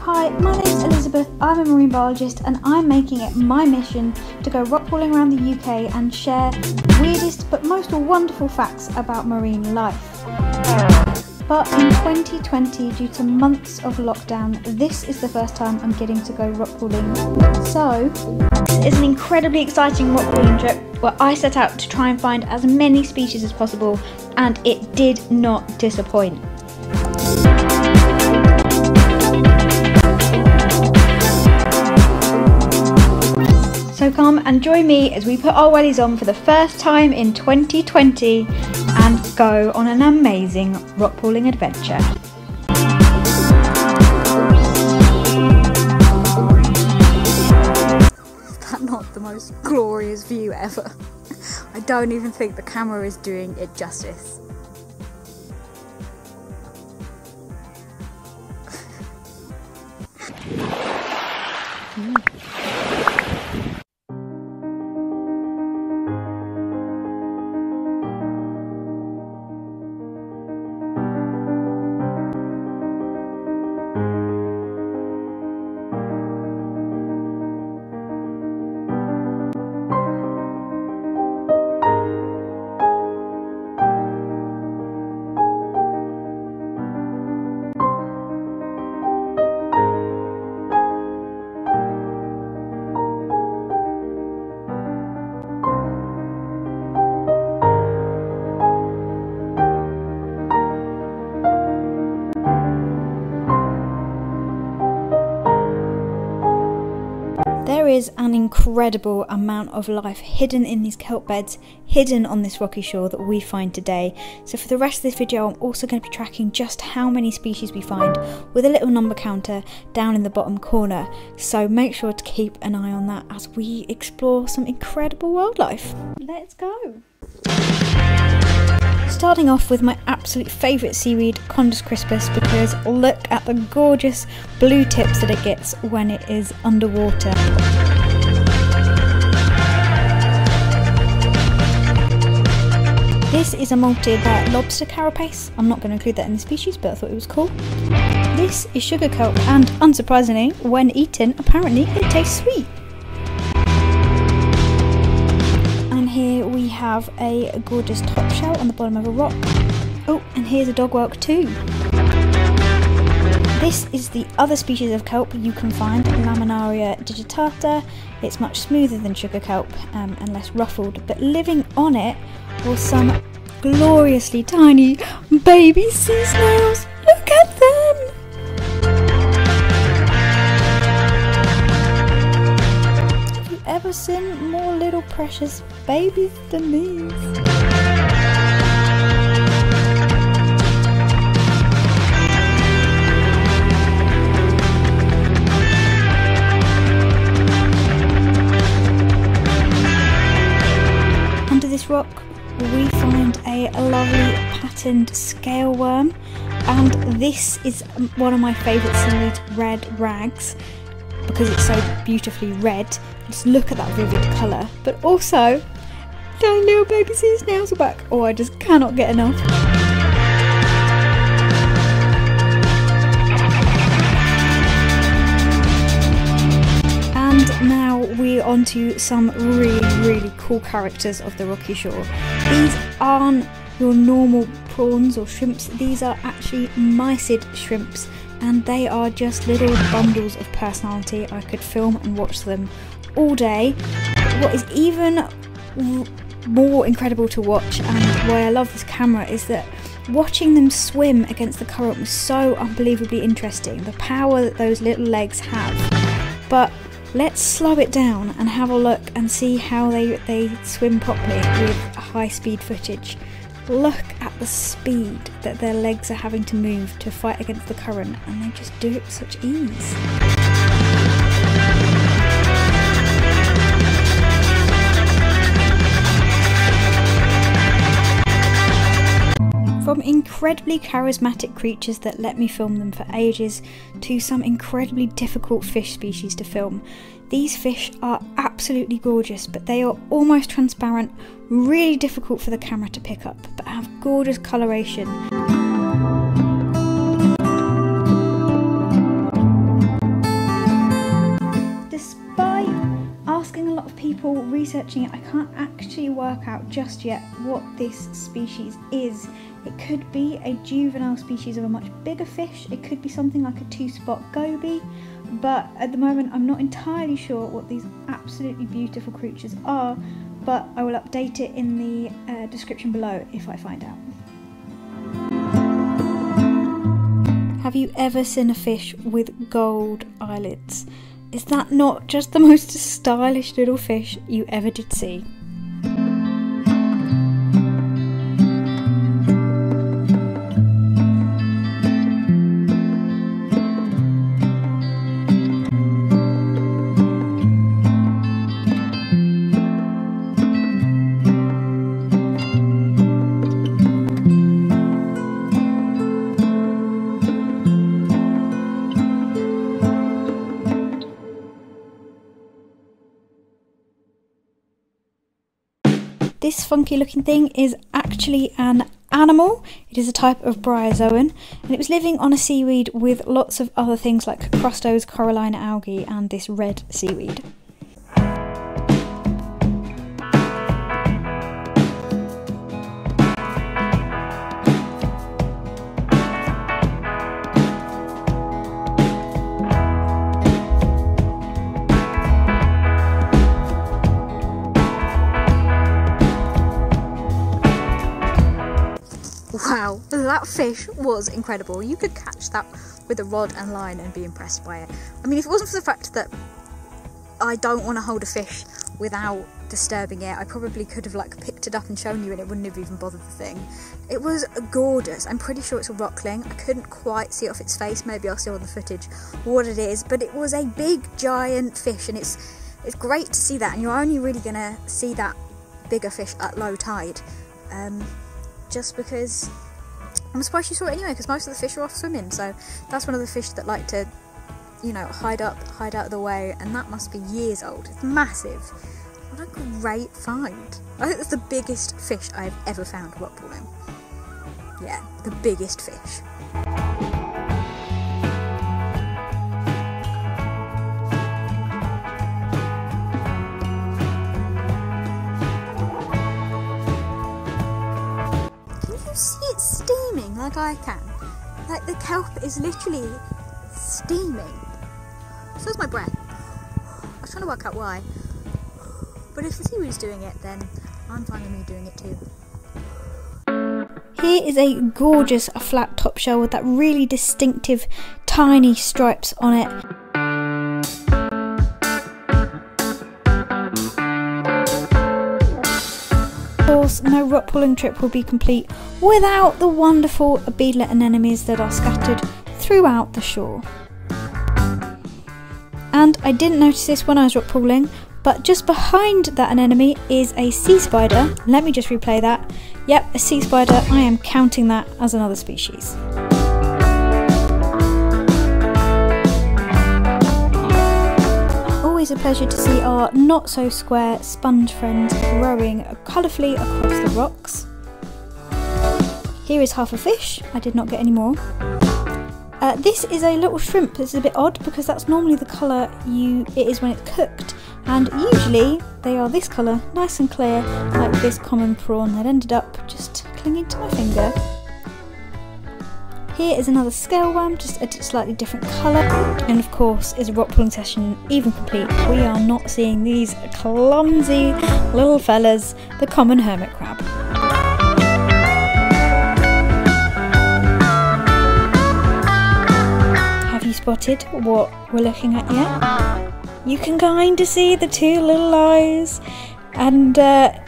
Hi, my name's Elizabeth, I'm a marine biologist and I'm making it my mission to go rock pooling around the UK and share weirdest but most wonderful facts about marine life. But in 2020, due to months of lockdown, this is the first time I'm getting to go rock pooling. So, it's an incredibly exciting rock pooling trip where I set out to try and find as many species as possible, and it did not disappoint. So come and join me as we put our wellies on for the first time in 2020 and go on an amazing rock pooling adventure. Is that not the most glorious view ever? I don't even think the camera is doing it justice. There is an incredible amount of life hidden in these kelp beds, hidden on this rocky shore that we find today. So for the rest of this video, I'm also going to be tracking just how many species we find with a little number counter down in the bottom corner. So make sure to keep an eye on that as we explore some incredible wildlife. Let's go! Starting off with my absolute favourite seaweed, Condus crispus, because look at the gorgeous blue tips that it gets when it is underwater. This is a malted lobster carapace. I'm not going to include that in the species, but I thought it was cool. This is sugar kelp, and unsurprisingly, when eaten, apparently it tastes sweet. Here we have a gorgeous top shell on the bottom of a rock. Oh, and here's a dog whelk too. This is the other species of kelp you can find, Laminaria digitata. It's much smoother than sugar kelp and less ruffled, but living on it were some gloriously tiny baby sea snails. Look at them! Ever seen more little precious babies than these? Under this rock we find a lovely patterned scale worm, and this is one of my favourite seaweed, red rags, because it's so beautifully red. Just look at that vivid colour, but also tiny little baby sea snails are back. Oh, I just cannot get enough. And now we're on to some really cool characters of the rocky shore. These aren't your normal prawns or shrimps, these are actually mysid shrimps, and they are just little bundles of personality. I could film and watch them all day. What is even more incredible to watch, and why I love this camera, is that watching them swim against the current was so unbelievably interesting, the power that those little legs have. But let's slow it down and have a look and see how they swim properly with high speed footage. Look at the speed that their legs are having to move to fight against the current, and they just do it with such ease. From incredibly charismatic creatures that let me film them for ages, to some incredibly difficult fish species to film. These fish are absolutely gorgeous, but they are almost transparent, really difficult for the camera to pick up, but have gorgeous coloration. researching it, I can't actually work out just yet what this species is. It could be a juvenile species of a much bigger fish, it could be something like a two-spot goby, but at the moment I'm not entirely sure what these absolutely beautiful creatures are, but I will update it in the description below if I find out. Have you ever seen a fish with gold eyelids? Is that not just the most stylish little fish you ever did see? This funky looking thing is actually an animal. It is a type of bryozoan, and it was living on a seaweed with lots of other things like crustose, corallina algae and this red seaweed. Wow, that fish was incredible. You could catch that with a rod and line and be impressed by it. I mean, if it wasn't for the fact that I don't want to hold a fish without disturbing it, I probably could have like picked it up and shown you and it wouldn't have even bothered the thing. It was gorgeous. I'm pretty sure it's a rockling. I couldn't quite see off its face. Maybe I'll see on the footage what it is, but it was a big giant fish, and it's great to see that, and you're only really going to see that bigger fish at low tide. Just because I'm surprised you saw it anyway, because most of the fish are off swimming, so that's one of the fish that like to, you know, hide out of the way, and that must be years old. It's massive. What a great find. I think that's the biggest fish I've ever found rockpooling. Yeah, the biggest fish. See it steaming like I can. Like the kelp is literally steaming. So's my breath. I was trying to work out why. But if the seaweed's doing it, then I'm fine with me doing it too. Here is a gorgeous flat top shell with that really distinctive tiny stripes on it. Of course, no rockpooling trip will be complete without the wonderful beadlet anemones that are scattered throughout the shore. And I didn't notice this when I was rockpooling, but just behind that anemone is a sea spider. Let me just replay that. Yep, a sea spider. I am counting that as another species. Always a pleasure to see our not so square sponge friends growing colourfully across the rocks. Here is half a fish. I did not get any more. This is a little shrimp. This is a bit odd because that's normally the colour it is when it's cooked, and usually they are this colour, nice and clear, like this common prawn that ended up just clinging to my finger. Here is another scale worm, just a slightly different colour, and of course, is a rockpooling session even complete, we are not seeing these clumsy little fellas, the common hermit crab. Have you spotted what we're looking at yet? You can kind of see the two little eyes, and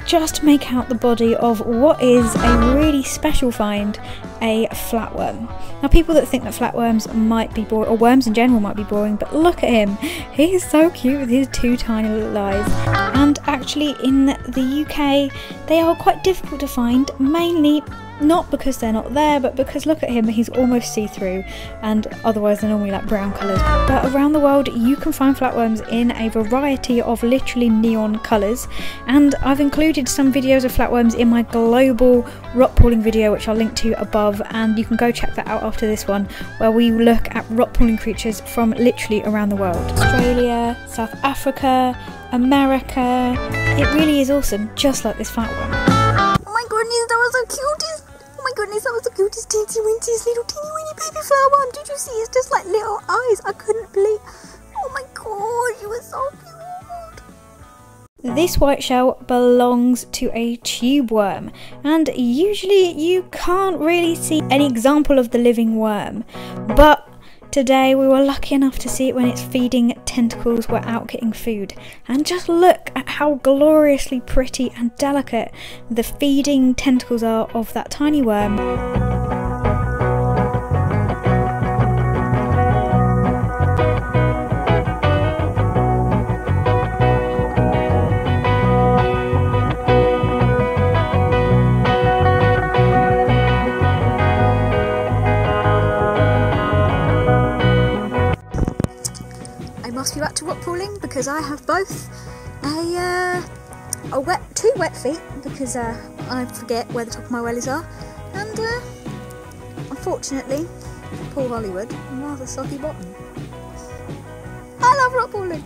just make out the body of what is a really special find, a flatworm. Now, people that think that flatworms might be boring, or worms in general might be boring, but look at him. He is so cute with his two tiny little eyes. And actually in the UK, they are quite difficult to find, mainly not because they're not there, but because look at him, he's almost see-through, and otherwise they're normally like brown colours. But around the world you can find flatworms in a variety of literally neon colours, and I've included some videos of flatworms in my global rock pooling video, which I'll link to above, and you can go check that out after this one, where we look at rock pooling creatures from literally around the world. Australia, South Africa, America. It really is awesome, just like this flatworm. Oh my goodness, that was the cutest. Oh my goodness, that was the cutest teensy winsiest little teeny weeny baby flatworm. Did you see? It's just like little eyes. I couldn't believe. Oh my god, you were so cute. This white shell belongs to a tube worm, and usually you can't really see any example of the living worm, but today we were lucky enough to see it when its feeding tentacles were out getting food. And just look at how gloriously pretty and delicate the feeding tentacles are of that tiny worm. Must be back to rock pooling because I have both two wet feet because I forget where the top of my wellies are, and unfortunately, poor Hollywood, a rather soggy bottom. I love rock pooling.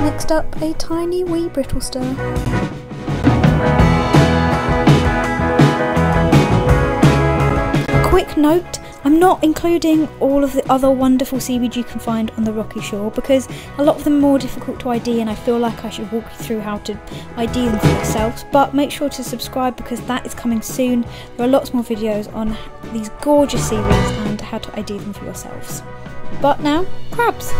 Next up, a tiny wee brittle star. Quick note, I'm not including all of the other wonderful seaweed you can find on the rocky shore because a lot of them are more difficult to ID, and I feel like I should walk you through how to ID them for yourselves, but make sure to subscribe because that is coming soon. There are lots more videos on these gorgeous seaweeds and how to ID them for yourselves. But now, crabs!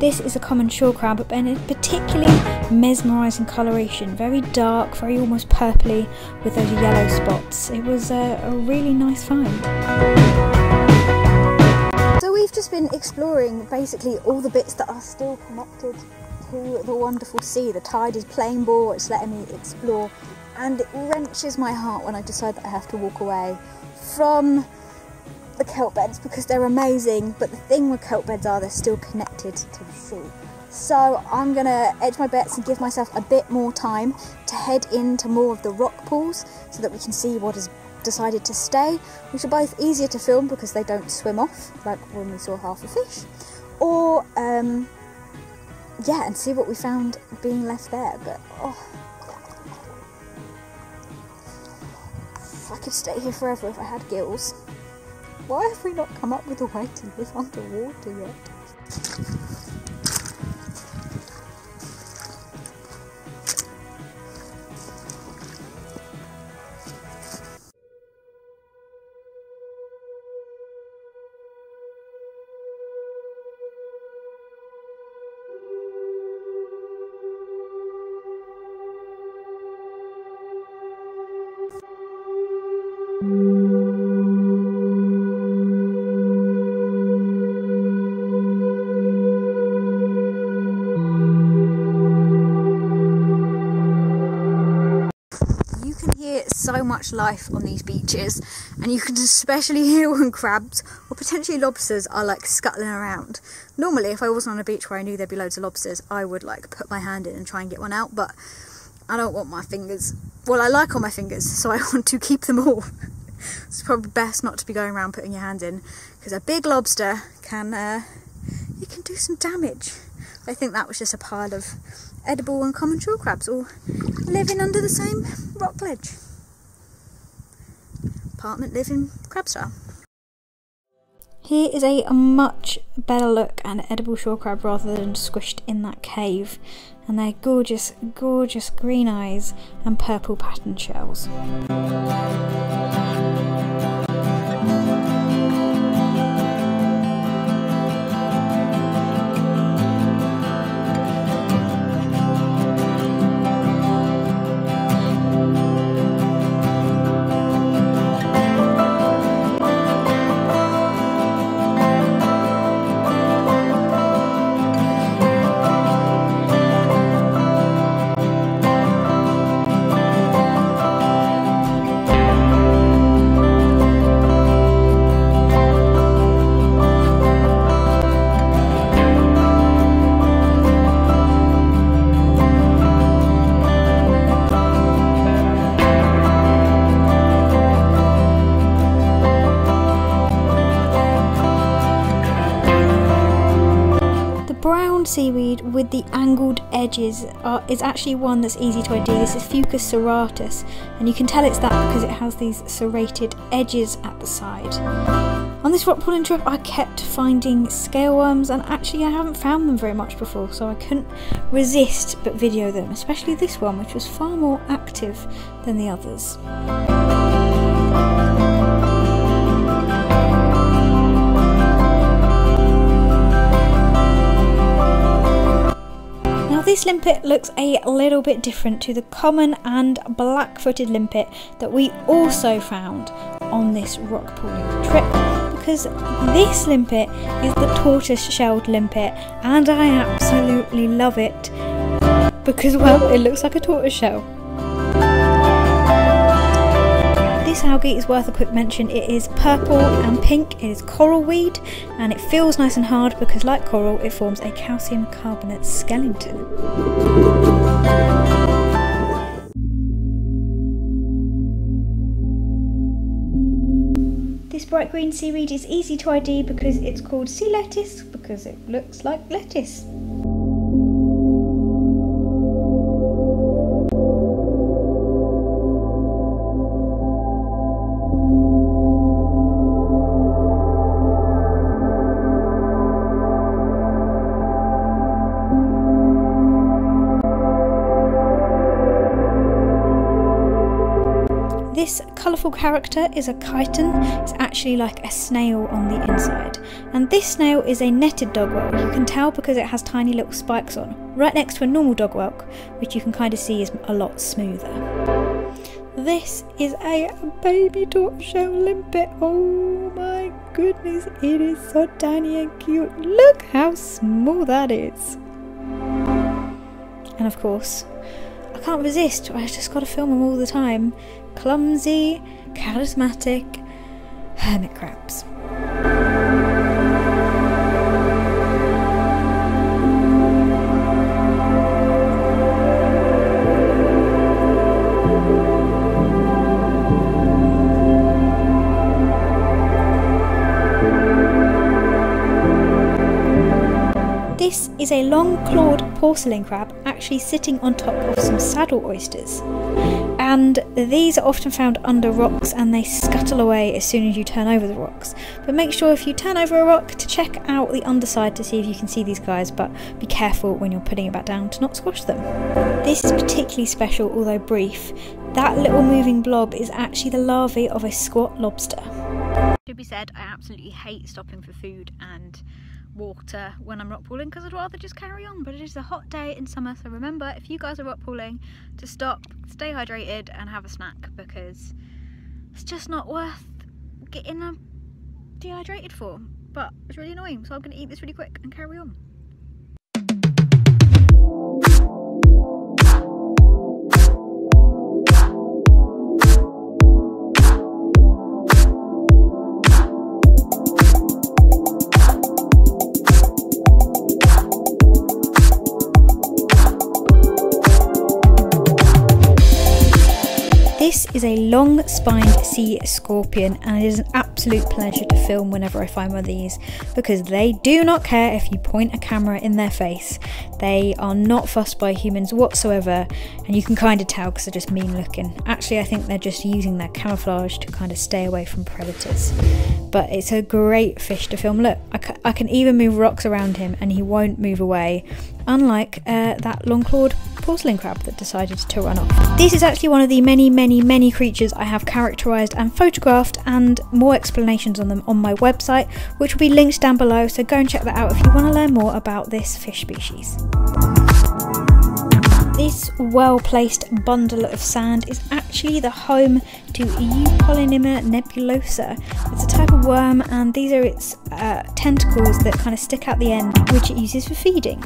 This is a common shore crab, and it's particularly mesmerising coloration, very dark, very almost purpley with those yellow spots. It was a really nice find. So we've just been exploring basically all the bits that are still connected to the wonderful sea. The tide is playing ball, it's letting me explore, and it wrenches my heart when I decide that I have to walk away from the kelp beds because they're amazing, but the thing with kelp beds are they're still connected to the sea. So I'm gonna edge my bets and give myself a bit more time to head into more of the rock pools so that we can see what has decided to stay, which are both easier to film because they don't swim off like when we saw half a fish, or yeah, and see what we found being left there. But I could stay here forever if I had gills. Why have we not come up with a way to live underwater yet? So much life on these beaches, and you can especially hear when crabs or potentially lobsters are like scuttling around. Normally if I wasn't on a beach where I knew there'd be loads of lobsters, I would like put my hand in and try and get one out, but I don't want my fingers, well, I like all my fingers, so I want to keep them all. It's probably best not to be going around putting your hand in because a big lobster can it can do some damage. I think that was just a pile of edible and common shore crabs all living under the same rock ledge. Apartment living crab style. Here is a much better look at an edible shore crab rather than squished in that cave, and their gorgeous, gorgeous green eyes and purple patterned shells. seaweed with the angled edges is actually one that's easy to ID. This is Fucus Serratus, and you can tell it's that because it has these serrated edges at the side. On this rock pooling trip I kept finding scale worms, and actually I haven't found them very much before, so I couldn't resist but video them, especially this one, which was far more active than the others. Now this limpet looks a little bit different to the common and black-footed limpet that we also found on this rock pooling trip, because this limpet is the tortoise-shelled limpet, and I absolutely love it because, well, it looks like a tortoiseshell. This algae is worth a quick mention. It is purple and pink, it is coral weed, and it feels nice and hard because, like coral, it forms a calcium carbonate skeleton. This bright green seaweed is easy to ID because it's called sea lettuce because it looks like lettuce. This colourful character is a chiton. It's actually like a snail on the inside. And this snail is a netted dogwhelk. You can tell because it has tiny little spikes on, right next to a normal dogwhelk, which you can kind of see is a lot smoother. This is a baby tortoiseshell limpet. Oh my goodness, it is so tiny and cute. Look how small that is. And of course, I can't resist. I just got to film them all the time. Clumsy, charismatic hermit crabs. This is a long-clawed porcelain crab actually sitting on top of some saddle oysters. And these are often found under rocks and they scuttle away as soon as you turn over the rocks. But make sure if you turn over a rock to check out the underside to see if you can see these guys, but be careful when you're putting it back down to not squash them. This is particularly special, although brief. That little moving blob is actually the larvae of a squat lobster. Should be said, I absolutely hate stopping for food and water when I'm rock pooling because I'd rather just carry on, but it is a hot day in summer, so remember, if you guys are rock pooling, to stop, stay hydrated and have a snack, because it's just not worth getting dehydrated for. But it's really annoying, so I'm going to eat this really quick and carry on. This is a long-spined sea scorpion, and it is an absolute pleasure to film whenever I find one of these because they do not care if you point a camera in their face. They are not fussed by humans whatsoever, and you can kind of tell because they're just mean looking. Actually, I think they're just using their camouflage to kind of stay away from predators. But it's a great fish to film. Look, I can even move rocks around him and he won't move away, unlike that long-clawed porcelain crab that decided to run off. This is actually one of the many creatures I have characterised and photographed, and more explanations on them on my website, which will be linked down below, so go and check that out if you want to learn more about this fish species. This well-placed bundle of sand is actually the home to Polynemia Nebulosa. It's a type of worm, and these are its tentacles that kind of stick out the end, which it uses for feeding.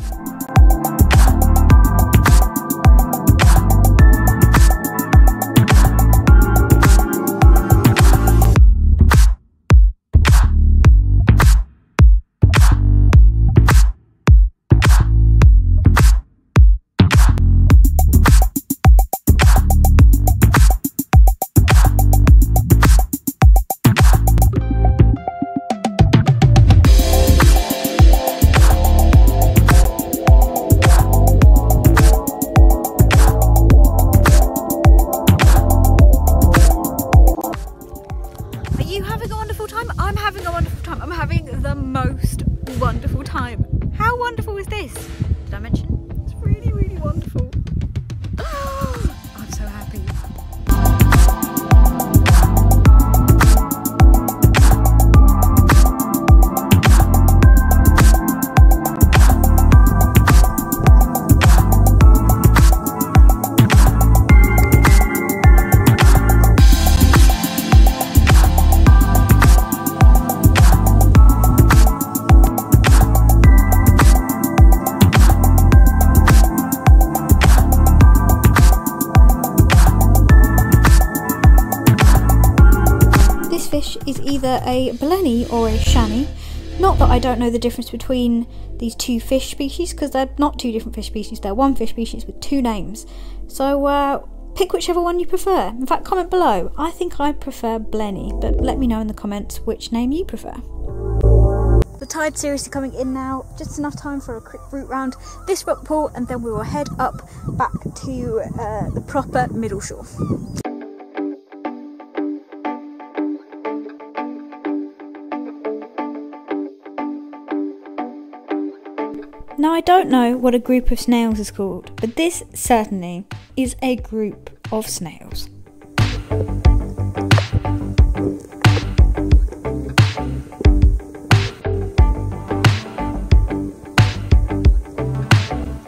This fish is either a blenny or a shanny. Not that I don't know the difference between these two fish species, because they're not two different fish species, they're one fish species with two names. So pick whichever one you prefer. In fact, comment below. I think I prefer blenny, but let me know in the comments which name you prefer. The tide's seriously coming in now, just enough time for a quick route round this rock pool, and then we will head up back to the proper middle shore. Now, I don't know what a group of snails is called, but this certainly is a group of snails.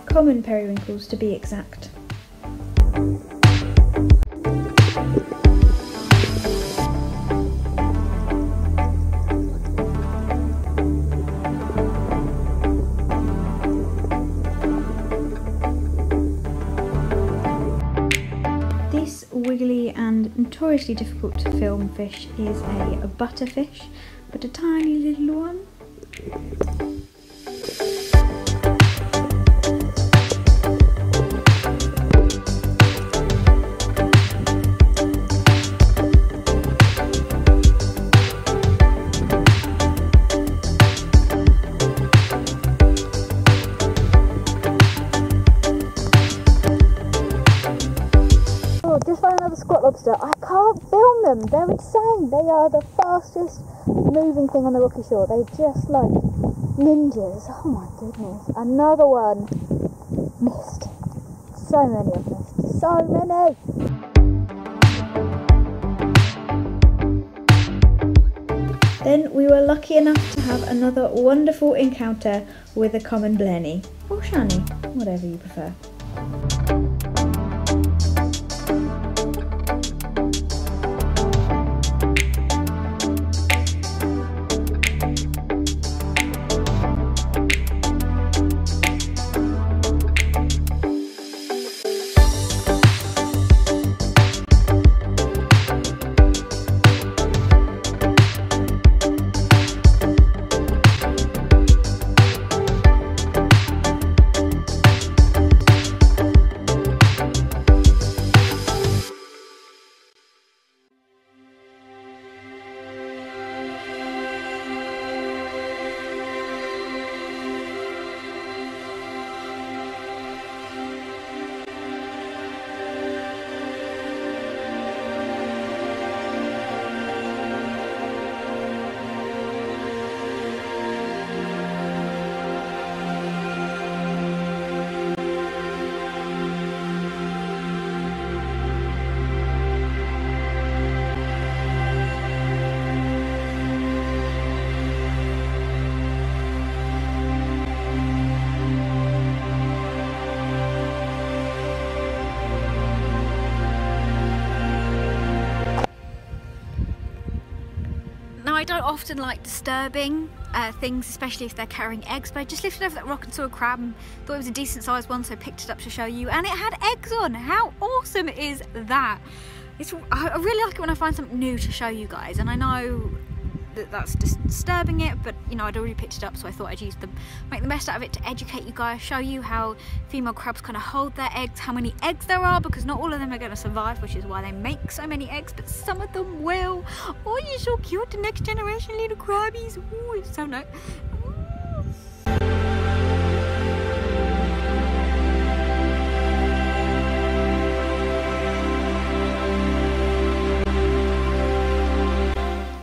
Common periwinkles, to be exact. This wiggly and notoriously difficult to film fish is a butterfish, but a tiny little one. Just found another squat lobster. I can't film them, they're insane. They are the fastest moving thing on the rocky shore. They're just like ninjas. Oh my goodness. Another one. Missed. So many I've missed. So many! Then we were lucky enough to have another wonderful encounter with a common blenny, or shanny, whatever you prefer. I don't often like disturbing things, especially if they're carrying eggs, but I just lifted over that rock and saw a crab and thought it was a decent sized one, so I picked it up to show you, and it had eggs on. How awesome is that? I really like it when I find something new to show you guys, and I know that that's disturbing it, but you know, I'd already picked it up, so I thought I'd make the best out of it to educate you guys, show you how female crabs kind of hold their eggs, how many eggs there are, because not all of them are going to survive, which is why they make so many eggs, but some of them will. Oh, you're so cute, the next generation little crabbies. Oh, it's so nice.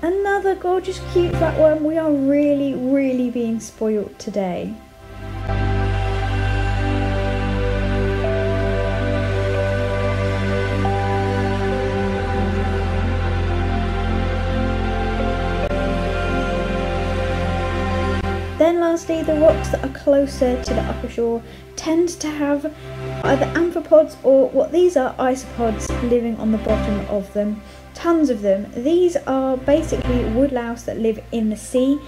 Another gorgeous cute flatworm. We are really being spoilt today. Then lastly, the rocks that are closer to the upper shore tend to have either amphipods or what these are, isopods, living on the bottom of them. Tons of them. These are basically woodlouse that live in the sea.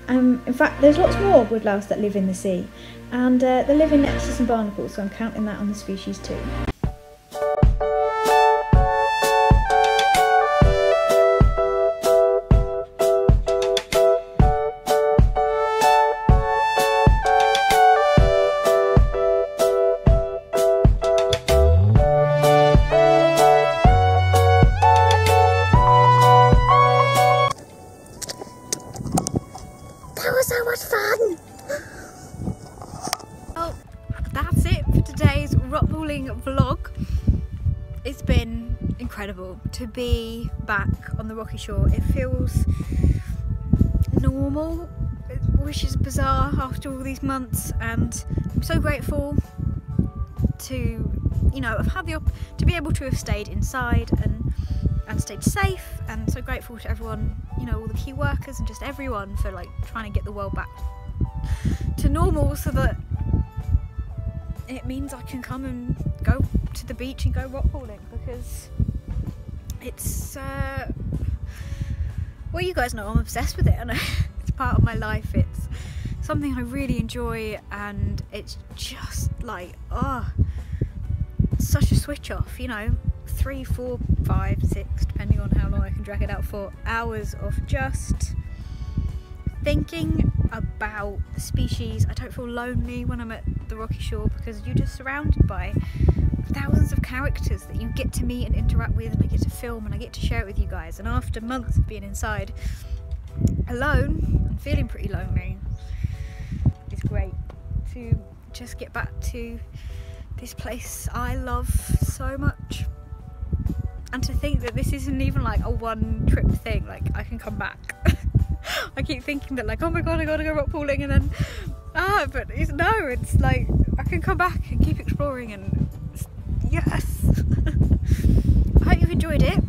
In fact, there's lots more woodlouse that live in the sea, and they live in next to some barnacles, so I'm counting that on the species too. incredible to be back on the rocky shore. It feels normal, which is bizarre after all these months, and I'm so grateful to, you know, have had to be able to have stayed inside and stayed safe, and so grateful to everyone, you know, all the key workers and just everyone for like trying to get the world back to normal, so that it means I can come and go to the beach and go rock pooling, because it's well, you guys know I'm obsessed with it, and it's part of my life. It's something I really enjoy, and it's just like, oh, such a switch off, you know, 3, 4, 5, 6, depending on how long I can drag it out for, hours of just thinking about the species. I don't feel lonely when I'm at the rocky shore, because you're just surrounded by thousands of characters that you get to meet and interact with, and I get to film and I get to share it with you guys. And after months of being inside alone and feeling pretty lonely, it's great to just get back to this place I love so much, and to think that this isn't even like a one trip thing, like I can come back. I keep thinking that, like, oh my god, I gotta go rock pooling, and then but it's like I can come back and keep exploring, and yes. I hope you've enjoyed it.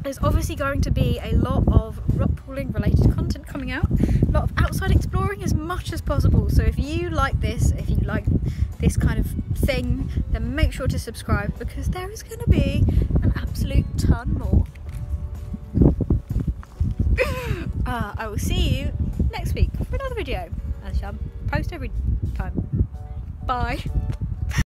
There's obviously going to be a lot of rock pooling related content coming out, a lot of outside exploring as much as possible, so if you like this, if you like this kind of thing, then make sure to subscribe, because there is going to be an absolute ton more. I will see you next week for another video, as I post every time. Bye.